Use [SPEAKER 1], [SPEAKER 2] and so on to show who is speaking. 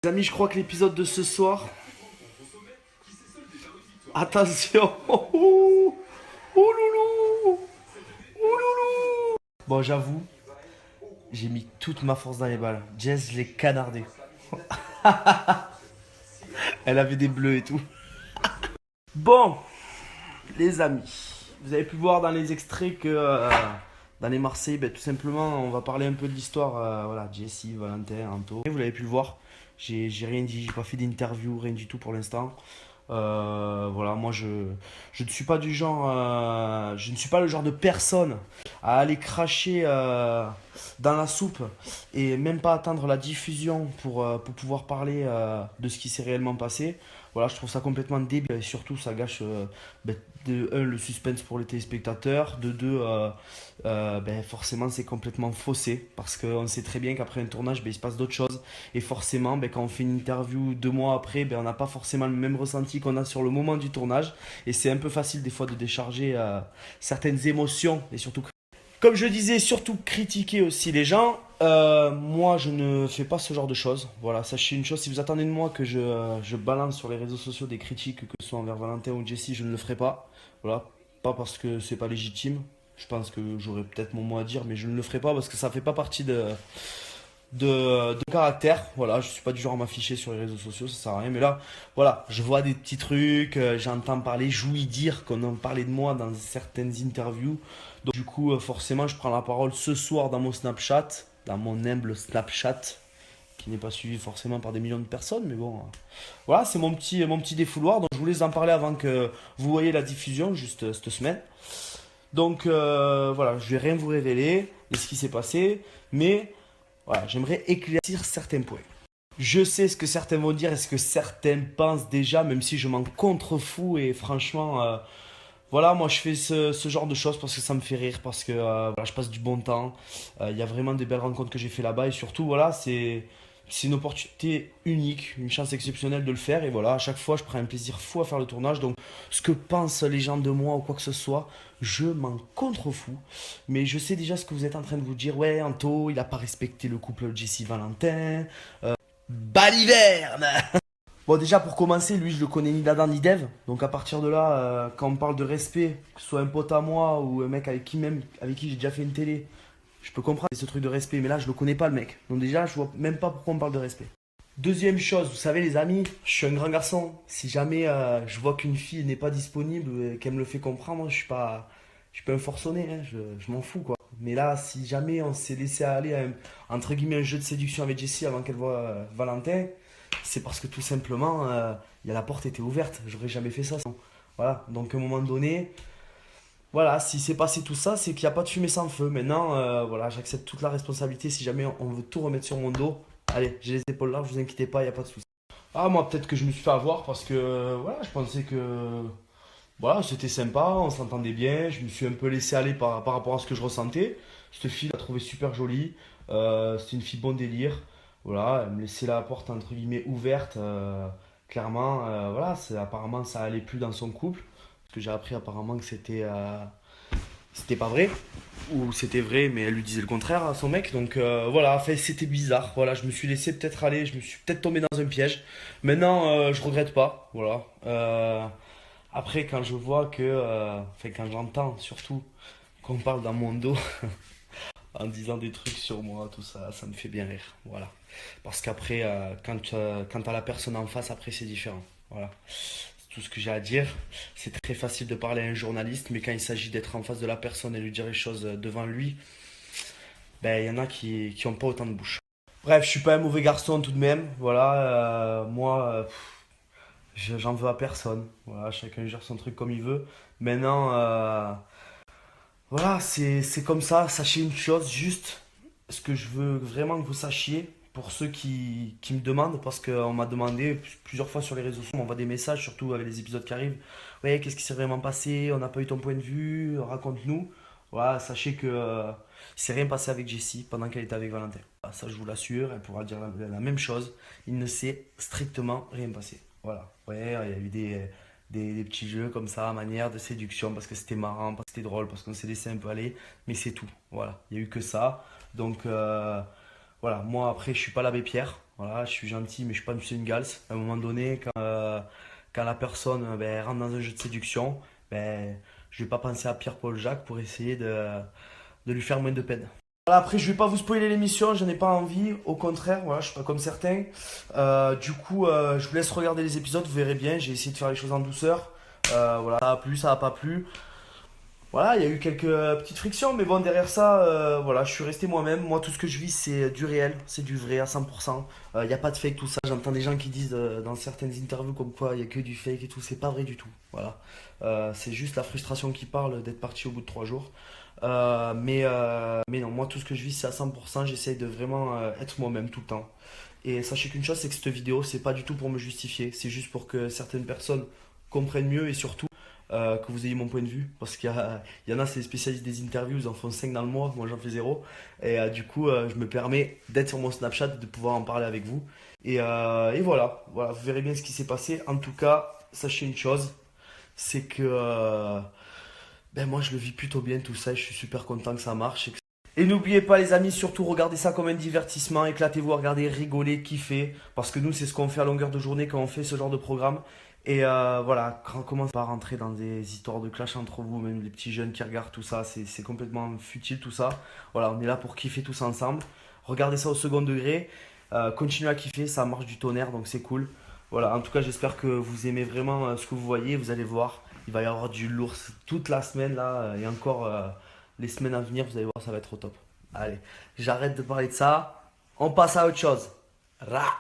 [SPEAKER 1] Les amis, je crois que l'épisode de ce soir... Attention. Oh, loulou. Oh, loulou. Bon, j'avoue, j'ai mis toute ma force dans les balles. Jess, je l'ai canardé. Elle avait des bleus et tout. Bon, les amis, vous avez pu voir dans les extraits que dans les Marseillais, ben, tout simplement, on va parler un peu de l'histoire. Voilà, Jessie, Valentin, Anto. Vous l'avez pu le voir, j'ai rien dit, j'ai pas fait d'interview, rien du tout pour l'instant. Voilà, moi je ne suis pas du genre, je ne suis pas le genre de personne à aller cracher dans la soupe et même pas attendre la diffusion pour pouvoir parler de ce qui s'est réellement passé. Voilà, je trouve ça complètement débile et surtout ça gâche ben, de un le suspense pour les téléspectateurs, de deux ben, forcément c'est complètement faussé parce qu'on sait très bien qu'après un tournage ben, il se passe d'autres choses et forcément ben, quand on fait une interview 2 mois après ben, on n'a pas forcément le même ressenti qu'on a sur le moment du tournage et c'est un peu facile des fois de décharger certaines émotions et surtout comme je disais, surtout critiquer aussi les gens. Moi, je ne fais pas ce genre de choses. Voilà, sachez une chose, si vous attendez de moi que je balance sur les réseaux sociaux des critiques, que ce soit envers Valentin ou Jessie, je ne le ferai pas. Voilà, pas parce que c'est pas légitime. Je pense que j'aurais peut-être mon mot à dire, mais je ne le ferai pas parce que ça fait pas partie de caractère. Voilà, je suis pas du genre à m'afficher sur les réseaux sociaux, ça sert à rien. Mais là, voilà, je vois des petits trucs, j'entends parler, j'ouïs dire qu'on en parlait de moi dans certaines interviews. Donc du coup, forcément, je prends la parole ce soir dans mon Snapchat, dans mon humble Snapchat, qui n'est pas suivi forcément par des millions de personnes, mais bon, voilà, c'est mon petit défouloir. Donc je voulais en parler avant que vous voyez la diffusion, juste cette semaine. Donc voilà, je vais rien vous révéler de ce qui s'est passé, mais voilà, j'aimerais éclaircir certains points. Je sais ce que certains vont dire et ce que certains pensent déjà, même si je m'en contrefous et franchement, voilà, moi je fais ce genre de choses parce que ça me fait rire, parce que voilà, je passe du bon temps. Il y a vraiment des belles rencontres que j'ai fait là-bas et surtout, voilà, c'est une opportunité unique, une chance exceptionnelle de le faire. Et voilà, à chaque fois, je prends un plaisir fou à faire le tournage. Donc, ce que pensent les gens de moi ou quoi que ce soit, je m'en contrefous. Mais je sais déjà ce que vous êtes en train de vous dire. Ouais, Anto, il a pas respecté le couple Jessie Valentin. Baliverne. Bon, déjà pour commencer, lui je le connais ni d'Adam ni d'Ève. Donc à partir de là, quand on parle de respect, que ce soit un pote à moi ou un mec avec qui même avec qui j'ai déjà fait une télé, je peux comprendre ce truc de respect. Mais là, je le connais pas le mec. Donc déjà, je vois même pas pourquoi on parle de respect. Deuxième chose, vous savez les amis, je suis un grand garçon. Si jamais je vois qu'une fille n'est pas disponible et qu'elle me le fait comprendre, je suis pas un forcené, hein, je m'en fous quoi. Mais là, si jamais on s'est laissé aller à entre guillemets un jeu de séduction avec Jessie avant qu'elle voie Valentin, c'est parce que tout simplement, la porte était ouverte. J'aurais jamais fait ça. Voilà. Donc à un moment donné, voilà, si c'est passé tout ça, c'est qu'il n'y a pas de fumée sans feu. Maintenant, voilà, j'accepte toute la responsabilité. Si jamais on veut tout remettre sur mon dos, allez, j'ai les épaules larges, vous inquiétez pas, il n'y a pas de souci. Ah, moi, peut-être que je me suis fait avoir parce que, voilà, je pensais que, voilà, c'était sympa, on s'entendait bien. Je me suis un peu laissé aller par rapport à ce que je ressentais. Cette fille, je la trouvais super jolie. C'était une fille bon délire. Voilà, elle me laissait la porte entre guillemets ouverte. Clairement, voilà, apparemment ça allait plus dans son couple. Parce que j'ai appris apparemment que c'était pas vrai. Ou c'était vrai, mais elle lui disait le contraire à son mec. Donc voilà, enfin, c'était bizarre. Voilà, je me suis laissé peut-être aller, je me suis peut-être tombé dans un piège. Maintenant, je regrette pas. Voilà. Après, quand je vois que, enfin, quand j'entends surtout qu'on parle dans mon dos en disant des trucs sur moi, tout ça, ça me fait bien rire. Voilà. Parce qu'après, quand t'as la personne en face, après, c'est différent. Voilà. C'est tout ce que j'ai à dire. C'est très facile de parler à un journaliste, mais quand il s'agit d'être en face de la personne et lui dire les choses devant lui, ben, il y en a qui ont pas autant de bouche. Bref, je suis pas un mauvais garçon tout de même. Voilà. Moi, j'en veux à personne. Voilà, chacun gère son truc comme il veut. Maintenant, voilà, c'est comme ça. Sachez une chose, juste ce que je veux vraiment que vous sachiez, pour ceux qui me demandent, parce qu'on m'a demandé plusieurs fois sur les réseaux sociaux, on m'envoie des messages, surtout avec les épisodes qui arrivent. Ouais, qu'est-ce qui s'est vraiment passé? On n'a pas eu ton point de vue, raconte-nous. Voilà, sachez que il s'est rien passé avec Jessie pendant qu'elle était avec Valentin. Voilà, ça, je vous l'assure, elle pourra dire la même chose. Il ne s'est strictement rien passé. Voilà. Ouais, il y a eu des petits jeux comme ça, manière de séduction, parce que c'était marrant, parce que c'était drôle, parce qu'on s'est laissé un peu aller, mais c'est tout. Voilà, il n'y a eu que ça. Donc voilà, moi après, je suis pas l'abbé Pierre. Voilà, je suis gentil, mais je suis pas monsieur une galse. À un moment donné, quand la personne ben, rentre dans un jeu de séduction, ben, je vais pas penser à Pierre-Paul Jacques pour essayer de lui faire moins de peine. Voilà, après, je vais pas vous spoiler l'émission, j'en ai pas envie. Au contraire, voilà, je suis pas comme certains. Du coup, je vous laisse regarder les épisodes, vous verrez bien. J'ai essayé de faire les choses en douceur. Voilà, ça a plu, ça a pas plu. Voilà, il y a eu quelques petites frictions, mais bon, derrière ça, voilà, je suis resté moi-même. Moi, tout ce que je vis, c'est du réel, c'est du vrai à 100%. Il n'y a pas de fake, tout ça. J'entends des gens qui disent dans certaines interviews comme quoi il y a que du fake et tout. C'est pas vrai du tout. Voilà. C'est juste la frustration qui parle d'être parti au bout de 3 jours. Mais non, moi, tout ce que je vis, c'est à 100%. J'essaye de vraiment être moi-même tout le temps. Et sachez qu'une chose, c'est que cette vidéo, c'est pas du tout pour me justifier. C'est juste pour que certaines personnes comprennent mieux et surtout que vous ayez mon point de vue. Parce qu'il y en a, c'est des spécialistes des interviews, ils en font 5 dans le mois, moi j'en fais zéro. Et du coup, je me permets d'être sur mon Snapchat, de pouvoir en parler avec vous. Et voilà, voilà, vous verrez bien ce qui s'est passé. En tout cas, sachez une chose, c'est que ben moi je le vis plutôt bien tout ça, et je suis super content que ça marche. Et n'oubliez pas les amis, surtout regardez ça comme un divertissement, éclatez-vous, regardez, rigolez, kiffez, parce que nous c'est ce qu'on fait à longueur de journée quand on fait ce genre de programme. Et voilà, quand on commence à rentrer dans des histoires de clash entre vous, même les petits jeunes qui regardent tout ça, c'est complètement futile tout ça. Voilà, on est là pour kiffer tous ensemble. Regardez ça au second degré, continuez à kiffer, ça marche du tonnerre, donc c'est cool. Voilà, en tout cas j'espère que vous aimez vraiment ce que vous voyez, vous allez voir, il va y avoir du lourd toute la semaine là, et encore les semaines à venir, vous allez voir, ça va être au top. Allez, j'arrête de parler de ça, on passe à autre chose. Ra